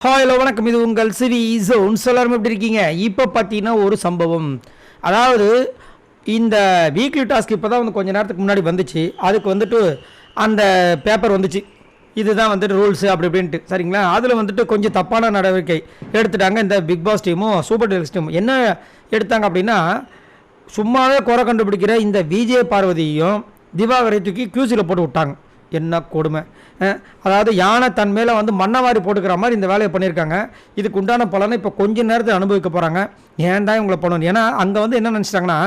Hello வணக்கம், இது உங்கள் சிவி ஜோன். எல்லாரும் எப்படி இருக்கீங்க? இப்போ பார்த்தீங்கன்னா ஒரு சம்பவம், அதாவது இந்த வீக்லி டாஸ்க் இப்போ தான் வந்து கொஞ்சம் நேரத்துக்கு முன்னாடி வந்துச்சு. அதுக்கு வந்துட்டு அந்த பேப்பர் வந்துச்சு, இதுதான் வந்துட்டு ரூல்ஸு அப்படி இப்படின்ட்டு, சரிங்களா? அதில் வந்துட்டு கொஞ்சம் தப்பான நடவடிக்கை எடுத்துட்டாங்க இந்த பிக் பாஸ் டீமும் சூப்பர் டீலக்ஸ் டீமும். என்ன எடுத்தாங்க அப்படின்னா, சும்மாவே குறை கண்டுபிடிக்கிற இந்த விஜய் பார்வதியையும் திவாகரை தூக்கி கியூசியில் போட்டு விட்டாங்க. என்ன கொடுமை! அதாவது யானை தன் மேலே வந்து மண்ணவாரி போட்டுக்கிற மாதிரி இந்த வேலையை பண்ணியிருக்காங்க. இதுக்கு உண்டான பலனை இப்போ கொஞ்சம் நேரத்தில் அனுபவிக்க போகிறாங்க. ஏன் தான் இவங்களை பண்ணணும்? ஏன்னா அங்கே வந்து என்ன நினச்சிட்டாங்கன்னா,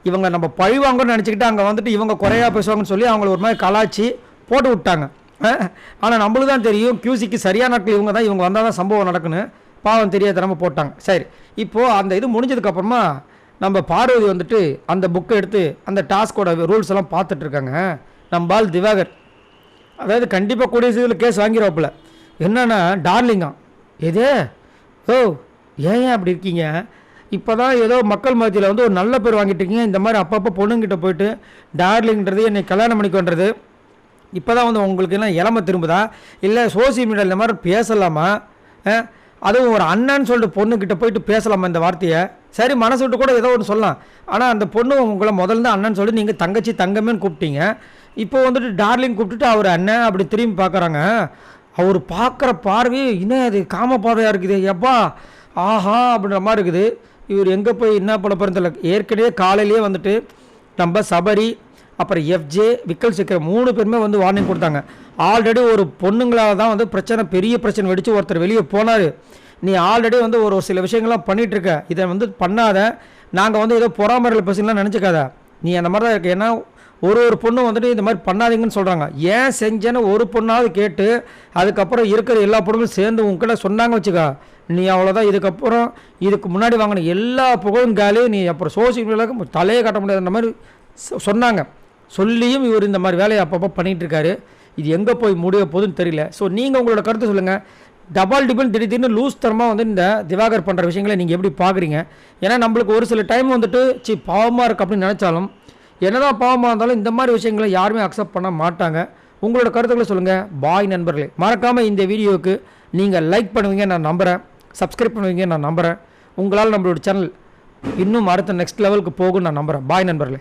இவங்க நம்ம பழிவாங்கன்னு நினச்சிக்கிட்டு அங்கே வந்துட்டு இவங்க குறையாக பேசுவாங்கன்னு சொல்லி அவங்கள ஒரு மாதிரி கலாச்சி போட்டு விட்டாங்க. ஆனால் நம்மளுக்கு தான் தெரியும், கியூசிக்கு சரியான நாட்கள் இவங்க தான், இவங்க வந்தால் தான் சம்பவம் நடக்குன்னு. பாவம் தெரியாத நம்ம போட்டாங்க. சரி, இப்போது அந்த இது முடிஞ்சதுக்கப்புறமா நம்ம பார்வதி வந்துட்டு அந்த புக்கை எடுத்து அந்த டாஸ்கோட ரூல்ஸ் எல்லாம் பார்த்துட்ருக்காங்க. நம்பால் திவாகர் அதாவது கண்டிப்பாக கூடிய சீக்கிரம் கேஸ் வாங்கிடுவாப்புல. என்னென்னா டார்லிங்கா எதே ஏன் அப்படி இருக்கீங்க? இப்போ தான் ஏதோ மக்கள் மத்தியில் வந்து ஒரு நல்ல பேர் வாங்கிட்டீங்க. இந்த மாதிரி அப்பப்போ பொண்ணுங்கிட்ட போயிட்டு டார்லிங்கிறது என்னை கல்யாணம் பண்ணிக்கொன்றது இப்போ தான் வந்து உங்களுக்கு எல்லாம் இளமை திரும்புதா? இல்லை சோசியல் மீடியாவில் இந்த மாதிரி பேசலாமா? அதுவும் ஒரு அண்ணன்னு சொல்லிட்டு பொண்ணுக்கிட்ட போயிட்டு பேசலாமா இந்த வார்த்தையை? சரி, மனசு விட்டு கூட ஏதோ ஒன்று சொல்லலாம். ஆனால் அந்த பொண்ணு உங்களை முதல்ல அண்ணன் சொல்லி நீங்கள் தங்கச்சி தங்கமேன்னு கூப்பிட்டீங்க. இப்போ வந்துட்டு டார்லிங் கூப்பிட்டுட்டு அவர் அண்ணன் அப்படி திரும்பி பார்க்குறாங்க. அவர் பார்க்குற பார்வை இன்னும் அது காம பார்வையாக இருக்குது. எப்பா ஆஹா அப்படின்ற மாதிரி இருக்குது. இவர் எங்கே போய் என்ன பண்ண போகிறேன்னு தெரியல. ஏற்கனவே காலையிலேயே வந்துட்டு நம்ம சபரி அப்புறம் எஃப்ஜே விக்கல் சிக்கர் 3 பேருமே வந்து வார்னிங் கொடுத்தாங்க. ஆல்ரெடி ஒரு பொண்ணுங்களால் தான் வந்து பிரச்சனை, பெரிய பிரச்சனை வெடித்து ஒருத்தர் வெளியே போனார். நீ ஆல்ரெடி வந்து ஒரு சில விஷயங்கள்லாம் பண்ணிகிட்ருக்க, இதை வந்து பண்ணாத. நாங்கள் வந்து ஏதோ பொறாமறையில் பேசுங்கலாம் நினச்சிக்காத. நீ அந்த மாதிரி தான் இருக்கு. ஏன்னா ஒரு பொண்ணு வந்துட்டு இந்த மாதிரி பண்ணாதீங்கன்னு சொல்கிறாங்க. ஏன் செஞ்சேன்னு ஒரு பொண்ணாவது கேட்டு அதுக்கப்புறம் இருக்கிற எல்லா பொண்ணுங்களும் சேர்ந்து உங்ககிட்ட சொன்னாங்க வச்சுக்கா, நீ அவ்வளோதான். இதுக்கப்புறம் இதுக்கு முன்னாடி வாங்கின எல்லா புகழும் காலி, நீ அப்புறம் சோசியல் மீடியாவுக்கு தலையே காட்ட முடியாதுன்ற மாதிரி சொன்னாங்க. சொல்லியும் இவர் இந்த மாதிரி வேலையை அப்பப்போ பண்ணிகிட்ருக்காரு. இது எங்கே போய் முடிய போகுதுன்னு தெரியல. ஸோ நீங்கள் உங்களோட கருத்து சொல்லுங்கள். டபுள் திடீர்னு லூஸ் தரமாக வந்து இந்த திவாகர் பண்ணுற விஷயங்களை நீங்கள் எப்படி பார்க்குறீங்க? ஏன்னா நம்மளுக்கு ஒரு சில டைம் வந்துட்டு பாவமாக இருக்குது அப்படின்னு நினச்சாலும், என்னதான் பாவமாக இருந்தாலும் இந்த மாதிரி விஷயங்களை யாருமே அக்செப்ட் பண்ண மாட்டாங்க. உங்களோட கருத்துக்களை சொல்லுங்கள். பாய் நண்பர்களே, மறக்காமல் இந்த வீடியோவுக்கு நீங்கள் லைக் பண்ணுவீங்க நான் நம்புகிறேன், சப்ஸ்கிரைப் பண்ணுவீங்க நான் நம்புகிறேன். உங்களால் நம்மளோட சேனல் இன்னும் அடுத்த நெக்ஸ்ட் லெவலுக்கு போகும் நான் நம்புகிறேன். பாய் நண்பர்களே.